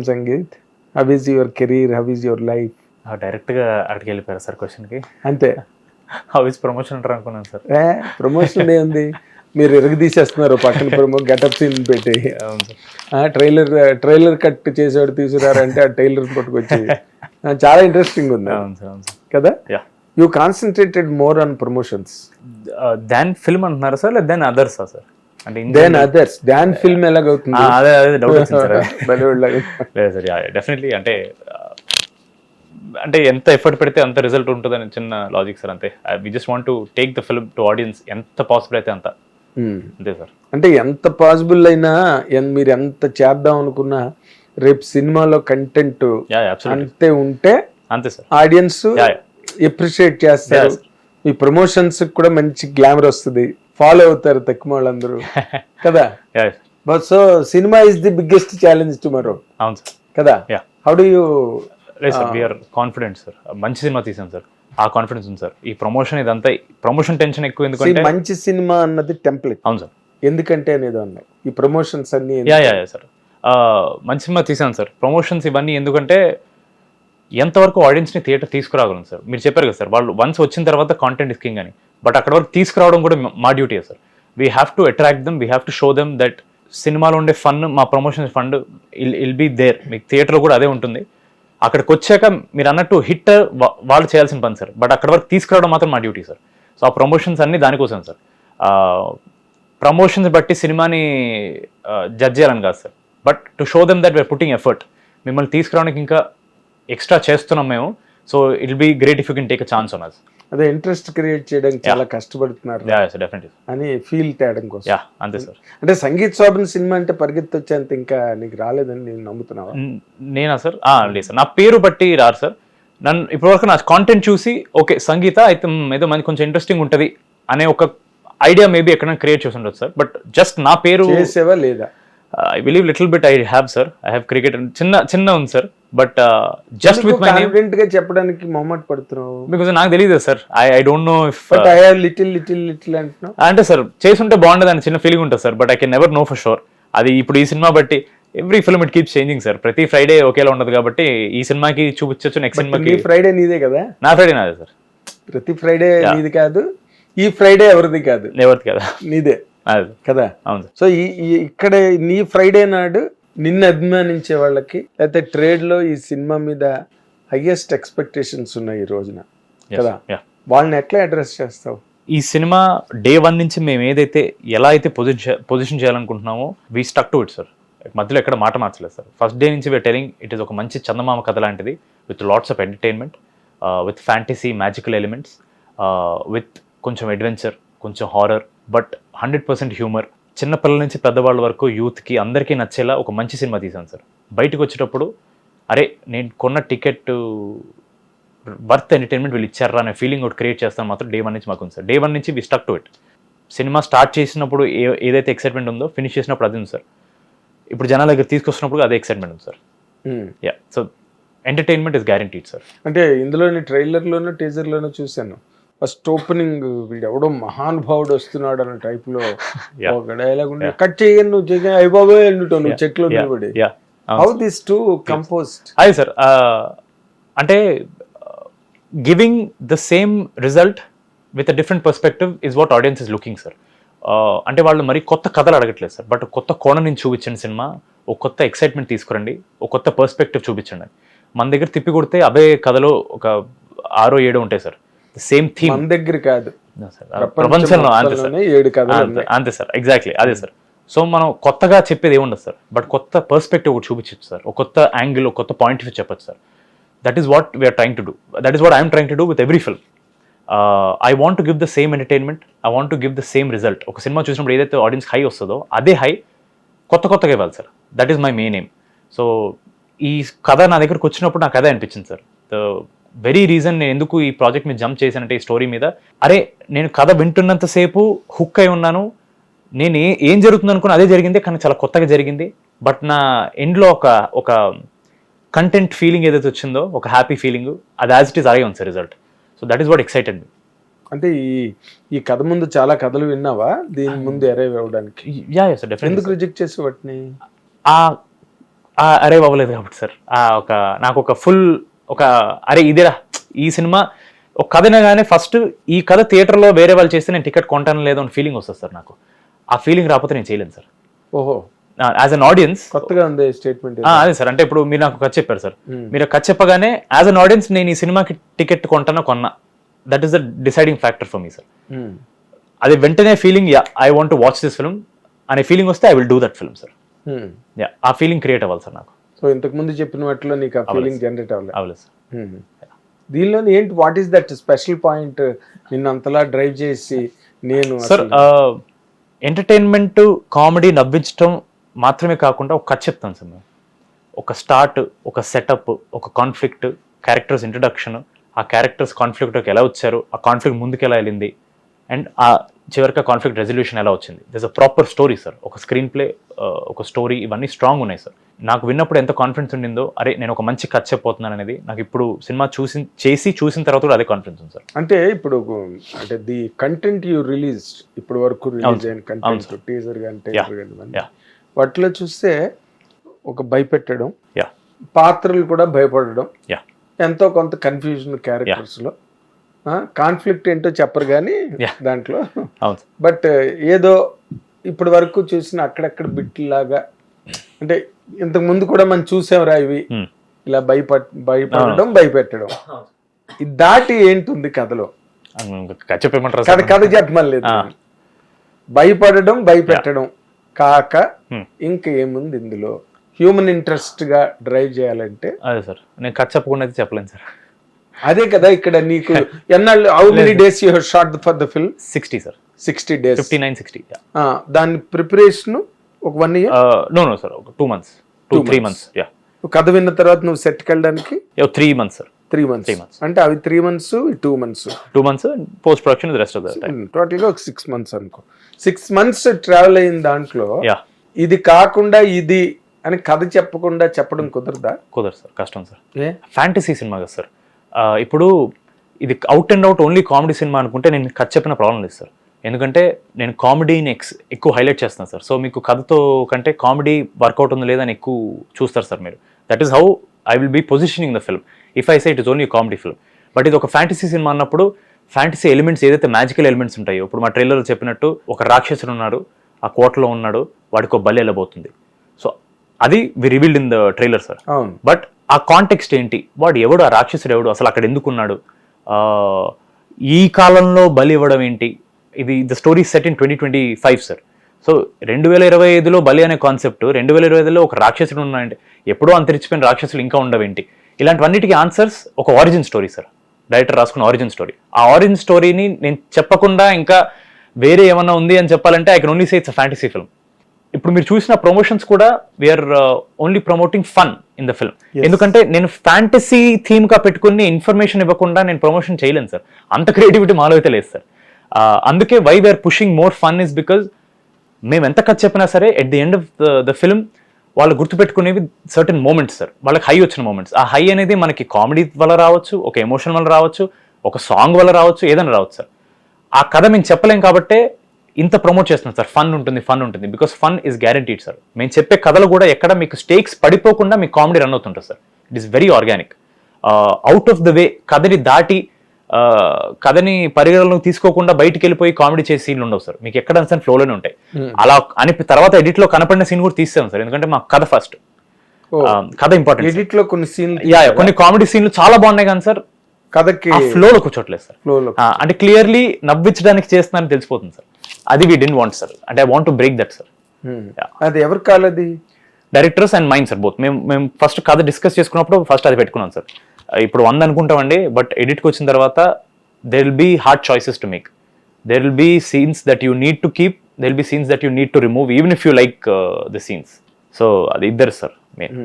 Sangeet, how is your career, how is your life? డైరెక్ట్గా అక్కడికి వెళ్ళిపోయారు సార్ క్వశ్చన్కి. అంతే. హౌ ఇస్ ప్రమోషన్ అంటారు అనుకున్నాను సార్. ప్రమోషన్ ఏముంది, మీరు ఎరగదీసేస్తున్నారు పక్కన గెటప్ సీన్ పెట్టి. అవును సార్. ట్రైలర్ కట్ చేసేవాడు తీసుకురారంటే ఆ టైలర్ పట్టుకొచ్చి చాలా ఇంట్రెస్టింగ్ ఉంది. అవును సార్, అవును సార్. కదా, yeah. You concentrated more on promotions than film అంటున్నారు సార్, లేదా దెన్ అదర్సా సార్? అంటే దెన్ అదర్స్, దాన్ ఫిల్మ్ ఎలాగవుతుంది? అదే డౌట్ వచ్చింది సార్. బాలీవుడ్ లాగా లేదు సార్, డెఫినెట్లీ. అంటే ఎంత ఎఫర్ట్ పెడితే అంత రిజల్ట్ ఉంటుందని చిన్న లాజిక్ సార్, అంతే. We just want to take the film to audience, ఎంత పాసిబుల్ అయితే అంత, అంతే సార్. అంటే ఎంత పాసిబుల్ అయినా మీరు ఎంత చేద్దాం అనుకున్నా రేపు సినిమాలో కంటెంట్ అంతే ఉంటే అంతే సార్, ఆడియన్స్ ఎప్రిషియేట్ చేస్తారు. మీ ప్రమోషన్స్ కూడా మంచి గ్లామర్ వస్తుంది, ఫాలో అవుతారు తక్కువ వాళ్ళందరూ కదా. But so cinema is the biggest challenge tomorrow. అవును సార్ కదా. How do you? లేదు సార్, వీఆర్ కాన్ఫిడెంట్ సార్. మంచి సినిమా తీసాం సార్, ఆ కాన్ఫిడెన్స్ ఉంది సార్. ఈ ప్రమోషన్ ఇదంతా ప్రమోషన్ టెన్షన్ ఎక్కువ, ఎందుకంటే మంచి సినిమా అన్నది టెంప్లెట్. అవును సార్, ఎందుకంటే అనేది అన్నాయి ఈ ప్రమోషన్స్ అన్ని. యా సార్, మంచి సినిమా తీసాను సార్. ప్రమోషన్స్ ఇవన్నీ ఎందుకంటే ఎంతవరకు ఆడియన్స్ని థియేటర్ తీసుకురాగలను సార్. మీరు చెప్పారు కదా సార్, వాళ్ళు వన్స్ వచ్చిన తర్వాత కాంటెంట్ ఇస్ కింగ్ అని, బట్ అక్కడ వరకు తీసుకురావడం కూడా మా duty sir. We have to attract them, we have to show them that సినిమాలో ఉండే ఫన్, మా promotion fund will be there. మీకు థియేటర్లో కూడా అదే ఉంటుంది. అక్కడికి వచ్చాక మీరు అన్నట్టు హిట్ వాళ్ళు చేయాల్సిన పని సార్, బట్ అక్కడ వరకు తీసుకురావడం మాత్రం మా డ్యూటీ సార్. సో ఆ ప్రమోషన్స్ అన్ని దానికోసం సార్. ప్రమోషన్స్ బట్టి సినిమాని జడ్జ్ చేయాలని కాదు sir, but to show them that we're putting effort. మిమ్మల్ని తీసుకురావడానికి ఇంకా ఎక్స్ట్రా చేస్తున్నాం మేము. So it be great if you can take a chance on us. అదే ఇంట్రెస్ట్ క్రియేట్ చేయడానికి చాలా కష్టపడుతున్నారు అని ఫీల్ తేయడం కోసం. అంతే సార్. అంటే సంగీత్ శోభన్ సినిమా అంటే పరిగెత్తి వచ్చేంత ఇంకా నీకు రాలేదని నేను నమ్ముతున్నావా? నేనా సార్? లేదు సార్, నా పేరు బట్టి రారు సార్. నన్ను ఇప్పటివరకు నా కాంటెంట్ చూసి ఓకే సంగీత అయితే ఏదో మంచి కొంచెం ఇంట్రెస్టింగ్ ఉంటుంది అనే ఒక ఐడియా మేబీ ఎక్కడైనా క్రియేట్ చేసి ఉండొచ్చు సార్. బట్ జస్ట్ నా పేరు చేసేవా లేదా? I believe little bit I have sir. I have cricket చిన్న ఉంది sir, but just with my confident గా చెప్పడానికి మొహమాట పడుతున్నావు. బికాజ్ నాకు తెలియదు sir. I don't know if but I have little అంటున్నావు అంటే సార్ చేసుంటే బాగుండదు అని చిన్న ఫీలింగ్ ఉంటుంది sir. But I can never know for sure. అది ఇప్పుడు ఈ సినిమా బట్టి every film it keeps changing sir. ప్రతి ఫ్రైడే ఒకేలా ఉండదు కాబట్టి ఈ సినిమాకి చూపించచ్చు, నెక్స్ట్ సినిమాకి. ఫ్రైడే నీదే కదా? నా ఫ్రైడే నాదే సార్. ప్రతి ఫ్రైడే నీది కాదు, ఈ ఫ్రైడే ఎవరిది కాదు, ఎవరిది కదా, నీదే కదా. అవును. సో ఇక్కడ నీ ఫ్రైడే నాడు నిన్ను అభిమానించే వాళ్ళకి, లేకపోతే ట్రేడ్ లో ఈ సినిమా మీద హైయెస్ట్ ఎక్స్పెక్టేషన్స్ ఉన్నాయి ఈ రోజున కదా, వాళ్ళని ఎట్లా అడ్రస్ చేస్తావు? ఈ సినిమా డే 1 నుంచి మేము ఏదైతే ఎలా అయితే పొజిషన్ చేయాలనుకుంటున్నామో we stuck to it sir. మధ్యలో ఎక్కడ మాట మార్చలేదు సార్. ఫస్ట్ డే నుంచి వీఆర్ టెలింగ్ ఇట్ ఈస్ ఒక మంచి చందమామ కథ లాంటిది, with lots of entertainment, with fantasy, magical elements, with కొంచెం అడ్వెంచర్, కొంచెం హారర్, బట్ 100% హ్యూమర్. చిన్నపిల్లల నుంచి పెద్దవాళ్ళ వరకు యూత్కి అందరికీ నచ్చేలా ఒక మంచి సినిమా తీసాను సార్. బయటకు వచ్చేటప్పుడు అరే నేను కొన్న టికెట్ వర్త్ ఎంటర్టైన్మెంట్ వీళ్ళు ఇచ్చారా అనే ఫీలింగ్ ఒకటి క్రియేట్ చేస్తాను మాత్రం డే 1 నుంచి మాకు ఉంది సార్. డే 1 నుంచి వి స్టక్ టు ఇట్. సినిమా స్టార్ట్ చేసినప్పుడు ఏదైతే ఎక్సైట్మెంట్ ఉందో ఫినిష్ చేసినప్పుడు అది ఉంది సార్. ఇప్పుడు జనాల దగ్గర తీసుకొస్తున్నప్పుడు అదే ఎక్సైట్మెంట్ ఉంది sir. Yeah, so entertainment is guaranteed sir. అంటే ఇందులోని ట్రైలర్లోనూ టీజర్లోనూ చూశాను, ఫస్ట్ ఓపెనింగ్ వీడు ఎవడో మహానుభావుడు వస్తున్నాడు అన్న టైప్ లో ఒక డైలాగ్ ఉండి కట్ చేయను నువ్వు అయిబాబో వెళ్ళుంటావు నువ్వు చెట్లు నిలబడి. How this to composed? అదే సార్, అంటే giving the same result with a different perspective is what audience is looking sir. అంటే వాళ్ళు మరి కొత్త కథలు అడగట్లేదు సార్, బట్ కొత్త కోణం నుంచి చూపించండి సినిమా, ఒక కొత్త ఎక్సైట్మెంట్ తీసుకురండి, ఒక కొత్త పర్స్పెక్టివ్ చూపించండి. మన దగ్గర తిప్పి కొడితే అవే కథలో ఒక 6-7 ఉంటాయి సార్. సేమ్ థీమ్ మన దగ్గర కాదు, ప్రపంచంలో అంతే సార్. ఎగ్జాక్ట్లీ అదే సార్. సో మనం కొత్తగా చెప్పేది ఏముండదు సార్, బట్ కొత్త పర్స్పెక్టివ్ ఒకటి చూపించచ్చు సార్, ఒక కొత్త యాంగిల్, ఒక కొత్త పాయింట్ ఆఫ్ చెప్పచ్చు sir. That is what we're trying to do, that is what I'm trying to do with every film. I want to give the same entertainment, I want to give the same result. ఒక సినిమా చూసినప్పుడు ఏదైతే audience high వస్తుందో అదే high కొత్తగా ఇవ్వాలి sir. That is my main aim. So ఈ కథ నా దగ్గరకు వచ్చినప్పుడు నాకు అదే అనిపించింది సార్. వెరీ రీజన్ నేను ఎందుకు ఈ ప్రాజెక్ట్ మీద జంప్ చేశానంటే ఈ స్టోరీ మీద, అరే నేను కథ వింటున్నంతసేపు హుక్ అయి ఉన్నాను, నేను ఏం జరుగుతుంది అనుకున్నా అదే జరిగింది, కానీ చాలా కొత్తగా జరిగింది. బట్ నా ఎండ్లో ఒక కంటెంట్ ఫీలింగ్ ఏదైతే వచ్చిందో, ఒక హ్యాపీ ఫీలింగ్, అది యాజ్ ఇట్ ఈస్ అలాగే ఉంది sir result. So that is what excited me. అంటే ఈ కథ ముందు చాలా కథలు విన్నావా దీని ముందు అరైవ్ అవ్వడానికి? Yeah sir, definitely. ఎందుకు రిజెక్ట్ చేసి వాటిని? ఆ అరే బాబులేదు కాబట్టి సార్ నాకు ఒక ఫుల్ అరే ఇదేరా ఈ సినిమా ఒక కథనగానే ఫస్ట్ ఈ కథ థియేటర్లో వేరే వాళ్ళు చేస్తే నేను టికెట్ కొంటాను లేదో అని ఫీలింగ్ వస్తుంది సార్ నాకు. ఆ ఫీలింగ్ రాకపోతే నేను చేయలేను సార్. ఓహో, యాజ్ అన్ ఆడియన్స్ కొత్తగా ఉంది స్టేట్మెంట్. అదే సార్, అంటే ఇప్పుడు మీరు నాకు కథ చెప్పారు సార్, మీరు కథ చెప్పగానే యాజ్ అన్ ఆడియన్స్ నేను ఈ సినిమాకి టికెట్ కొన్నా, that is the deciding factor for me sir. అది వెంటనే feeling I want to watch this film అనే ఫీలింగ్ వస్తే I will do that film sir. ఆ ఫీలింగ్ క్రియేట్ అవ్వాలి సార్ నాకు. సో ఇంతకు ముందు చెప్పిన వాటిలో నీకు ఆ ఫీలింగ్ జనరేట్ అవ్వలేదు సార్. దీనిలో ఏంటి, what is that special point నిన్ను అంతలా డ్రైవ్ చేసి? నేను సార్ ఎంటర్టైన్మెంట్, కామెడీ, నవ్వించడం మాత్రమే కాకుండా ఒక కథ చెప్తాను సార్ మేము. ఒక స్టార్ట్, ఒక సెటప్, ఒక కాన్ఫ్లిక్ట్, క్యారెక్టర్స్ ఇంట్రడక్షన్, ఆ క్యారెక్టర్స్ కాన్ఫ్లిక్ట్కి ఎలా వచ్చారు, ఆ కాన్ఫ్లిక్ట్ ముందుకు ఎలా వెళ్ళింది, అండ్ ఆ చివరికి కాన్ఫ్లిక్ట్ రెజల్యూషన్ ఎలా వచ్చింది. This a proper story sir. ఒక స్క్రీన్ ప్లే, ఒక స్టోరీ, ఇవన్నీ స్ట్రాంగ్ ఉన్నాయి సార్. నాకు విన్నప్పుడు ఎంత కాన్ఫిడెన్స్ ఉండిందో, అరే నేను ఒక మంచి కథ చెప్పబోతున్నాను అనేది నాకు ఇప్పుడు సినిమా చూసిన తర్వాత కూడా అదే కాన్ఫిడెన్స్ ఉంది సార్. అంటే ఇప్పుడు అంటే ది కంటెంట్ యూ రిలీజ్ ఇప్పుడు వరకు రిలీజ్ అయిన కంటెంట్, టీజర్ కానీ టైలర్ కానీ, వాటిలో చూస్తే ఒక భయపెట్టడం, పాత్రలు కూడా భయపడడం, ఎంతో కొంత కన్ఫ్యూజన్ క్యారెక్టర్స్ లో, కాన్ఫ్లిక్ట్ ఏంటో చెప్పరు కానీ దాంట్లో, బట్ ఏదో ఇప్పటి వరకు చూసిన అక్కడక్కడ బిట్లాగా, అంటే ఇంతకు ముందు కూడా మనం చూసాంరా ఇవి, ఇలా భయపడడం భయపెట్టడం, ఇది దాటి ఏంటుంది కథలో? కథ చెప్పమని లేదు, భయపడడం భయపెట్టడం కాక ఇంకేముంది ఇందులో? హ్యూమన్ ఇంట్రెస్ట్ గా డ్రైవ్ చేయాలంటే అదే సార్, నేను కథ చెప్పకుండా అయితే చెప్పలేను సార్. అదే కదా ఇక్కడ నీకు ఎన్నాళ్ళు, how many days you have shot for the film? 60 sir. 60 days, 59-60. దాని ప్రిపరేషన్ ఒక 1 year? నో సార్, ఒక 2 months, 3 months. కథ విన్న తర్వాత నువ్వు సెట్కి వెళ్ళడానికి 3 months సార్. 3 months అంటే అవి 3 months, 2 months. 2 months post production, rest of the time. టోటల్గా ఒక 6 months అనుకో. 6 months ట్రావెల్ అయిన దాంట్లో ఇది కాకుండా ఇది అని కథ చెప్పకుండా చెప్పడం కుదరదా? కుదరదు సార్, కష్టం సార్. ఫ్యాంటసీ సినిమా కదా సార్. ఇప్పుడు ఇది out and out only comedy cinema అనుకుంటే నేను కథ చెప్పిన ప్రాబ్లం లేదు సార్. ఎందుకంటే నేను కామెడీని ఎక్కువ హైలైట్ చేస్తాను సార్. సో మీకు కథతో కంటే కామెడీ వర్కౌట్ ఉందో లేదని ఎక్కువ చూస్తారు సార్ మీరు. That is how I will be positioning the film if I say it is only comedy film. But ఇది ఒక ఫ్యాంటసీ సినిమా అన్నప్పుడు ఫ్యాంటసీ ఎలిమెంట్స్ ఏదైతే మ్యాజికల్ ఎలిమెంట్స్ ఉంటాయో, ఇప్పుడు మా ట్రైలర్ చెప్పినట్టు ఒక రాక్షసుడు ఉన్నాడు, ఆ కోటలో ఉన్నాడు, వాడికి ఒక బలి వెళ్ళబోతుంది. సో అది we revealed in the trailer sir. But ఆ కాంటెక్స్ట్ ఏంటి, వాడు ఎవడు, ఆ రాక్షసుడు ఎవడు, అసలు అక్కడ ఎందుకున్నాడు, ఈ కాలంలో బలి ఇవ్వడం ఏంటి, ఇది the story set in 2025 sir. So 2025లో బలి అనే కాన్సెప్ట్, 2025లో ఒక రాక్షసుడు ఉన్నాయంటే ఎప్పుడో అంతరించిపోయిన రాక్షసులు ఇంకా ఉండవేంటి, ఇలాంటివన్నిటికీ ఆన్సర్స్ ఒక ఆరిజిన్ స్టోరీ సార్. డైరెక్టర్ రాసుకున్న ఆరిజిన్ స్టోరీ. ఆ ఆరిజిన్ స్టోరీని నేను చెప్పకుండా ఇంకా వేరే ఏమన్నా ఉంది అని చెప్పాలంటే I can only say it's a fantasy film. ఇప్పుడు మీరు చూసిన ప్రమోషన్స్ కూడా we're only promoting fun in the film. ఎందుకంటే నేను ఫ్యాంటసీ థీమ్ గా పెట్టుకుని ఇన్ఫర్మేషన్ ఇవ్వకుండా నేను ప్రమోషన్ చేయలేను సార్. అంత క్రియేటివిటీ మాలో అయితే లేదు సార్. అందుకే why we're pushing more fun is because మేము ఎంత ఖర్చు చెప్పినా సరే at the end of the film వాళ్ళు గుర్తుపెట్టుకునేవి సర్టన్ మూమెంట్స్ సార్. వాళ్ళకి హై వచ్చిన మూమెంట్స్. ఆ హై అనేది మనకి కామెడీ వల్ల రావచ్చు, ఒక ఎమోషన్ వల్ల రావచ్చు, ఒక సాంగ్ వల్ల రావచ్చు, ఏదైనా రావచ్చు సార్. ఆ కథ మేము చెప్పలేం కాబట్టే ఇంత ప్రమోట్ చేస్తున్నాం సార్. ఫన్ ఉంటుంది because fun is guaranteed sir. మేము చెప్పే కథలు కూడా ఎక్కడ మీకు స్టేక్స్ పడిపోకుండా మీకు కామెడీ రన్ అవుతుంటుంది sir. It is very organic. Out of the way కథని దాటి కథని పరిగణలోకి తీసుకోకుండా బయటికి వెళ్ళిపోయి కామెడీ చేసే సీన్లు ఉండవు సార్. మీకు ఎక్కడ సార్ ఫ్లోలోనే ఉంటాయి. అలా అని తర్వాత ఎడిట్ లో కనపడిన సీన్ కూడా తీస్తాం సార్. ఎందుకంటే మా కథ ఫస్ట్, కథ ఇంపార్టెంట్. ఎడిట్ లో కొన్ని సీన్, కొన్ని కామెడీ సీన్లు చాలా బాగున్నాయి కానీ సార్ కథకి ఫ్లోలో కూర్చోట్లేదు సార్. అంటే క్లియర్లీ నవ్వించడానికి చేస్తున్నారని తెలిసిపోతుంది సార్. అది వీ డెంట్ వాంట్ సార్. అంటే I want to break that sir. అది ఎవరు కాలది? Directors and mind sir both. మేము ఫస్ట్ కథ డిస్కస్ చేసుకున్నప్పుడు ఫస్ట్ అది పెట్టుకున్నాం సార్. ఇప్పుడు 100 అనుకుంటామండి, బట్ ఎడిట్కి వచ్చిన తర్వాత there will be hard choices to make. There will be scenes that you need to keep, there will be scenes that you need to remove even if you like the scenes. So అది ఇద్దరు sir main.